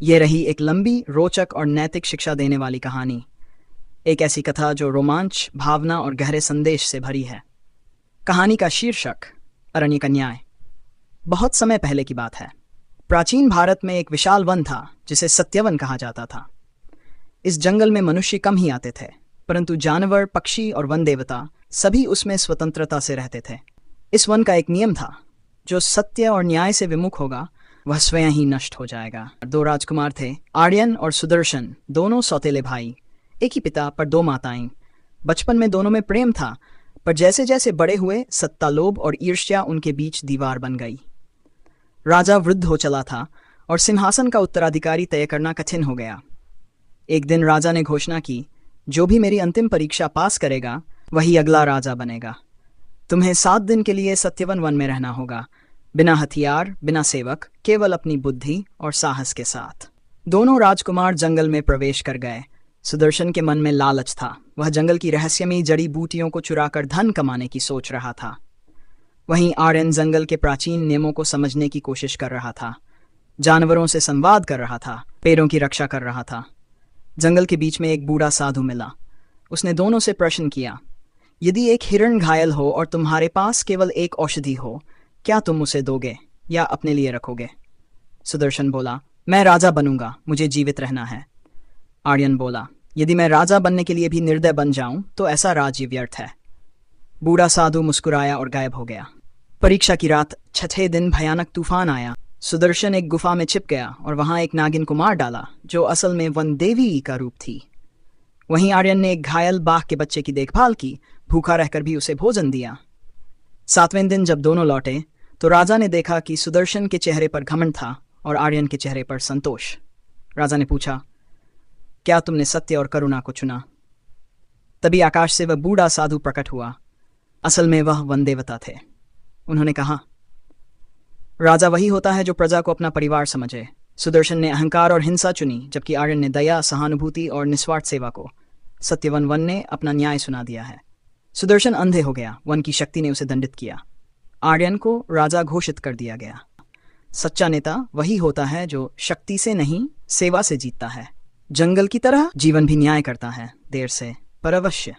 ये रही एक लंबी, रोचक और नैतिक शिक्षा देने वाली कहानी। एक ऐसी कथा जो रोमांच, भावना और गहरे संदेश से भरी है। कहानी का शीर्षक अरण्य का न्याय। बहुत समय पहले की बात है। प्राचीन भारत में एक विशाल वन था जिसे सत्यवन कहा जाता था। इस जंगल में मनुष्य कम ही आते थे, परंतु जानवर, पक्षी और वन देवता सभी उसमें स्वतंत्रता से रहते थे। इस वन का एक नियम था, जो सत्य और न्याय से विमुख होगा वह स्वयं ही नष्ट हो जाएगा। दो राजकुमार थे, आर्यन और सुदर्शन, दोनों सौतेले भाई, एक ही पिता पर दो माताएं। बचपन में दोनों में प्रेम था, पर जैसे जैसे बड़े हुए सत्ता, लोभ और ईर्ष्या उनके बीच दीवार बन गई। राजा वृद्ध हो चला था और सिंहासन का उत्तराधिकारी तय करना कठिन हो गया। एक दिन राजा ने घोषणा की, जो भी मेरी अंतिम परीक्षा पास करेगा वही अगला राजा बनेगा। तुम्हें 7 दिन के लिए सत्यवन वन में रहना होगा, बिना हथियार, बिना सेवक, केवल अपनी बुद्धि और साहस के साथ। दोनों राजकुमार जंगल में प्रवेश कर गए। सुदर्शन के मन में लालच था। वह जंगल की रहस्यमयी जड़ी बूटियों को चुराकर धन कमाने की सोच रहा था। वहीं आर्यन जंगल के प्राचीन नियमों को समझने की कोशिश कर रहा था, जानवरों से संवाद कर रहा था, पेड़ों की रक्षा कर रहा था। जंगल के बीच में एक बूढ़ा साधु मिला। उसने दोनों से प्रश्न किया, यदि एक हिरण घायल हो और तुम्हारे पास केवल एक औषधि हो, क्या तुम उसे दोगे या अपने लिए रखोगे? सुदर्शन बोला, मैं राजा बनूंगा, मुझे जीवित रहना है। आर्यन बोला, यदि मैं राजा बनने के लिए भी निर्दय बन जाऊं तो ऐसा राज्य व्यर्थ है। बूढ़ा साधु मुस्कुराया और गायब हो गया। परीक्षा की रात, छठे दिन भयानक तूफान आया। सुदर्शन एक गुफा में छिप गया और वहां एक नागिन को मार डाला, जो असल में वन देवी का रूप थी। वहीं आर्यन ने एक घायल बाघ के बच्चे की देखभाल की, भूखा रहकर भी उसे भोजन दिया। 7वें दिन जब दोनों लौटे तो राजा ने देखा कि सुदर्शन के चेहरे पर घमंड था और आर्यन के चेहरे पर संतोष। राजा ने पूछा, क्या तुमने सत्य और करुणा को चुना? तभी आकाश से वह बूढ़ा साधु प्रकट हुआ। असल में वह वन देवता थे। उन्होंने कहा, राजा वही होता है जो प्रजा को अपना परिवार समझे। सुदर्शन ने अहंकार और हिंसा चुनी, जबकि आर्यन ने दया, सहानुभूति और निस्वार्थ सेवा को। सत्यवन वन ने अपना न्याय सुना दिया है। सुदर्शन अंधे हो गया, वन की शक्ति ने उसे दंडित किया। आर्यन को राजा घोषित कर दिया गया। सच्चा नेता वही होता है जो शक्ति से नहीं, सेवा से जीतता है। जंगल की तरह जीवन भी न्याय करता है, देर से पर अवश्य।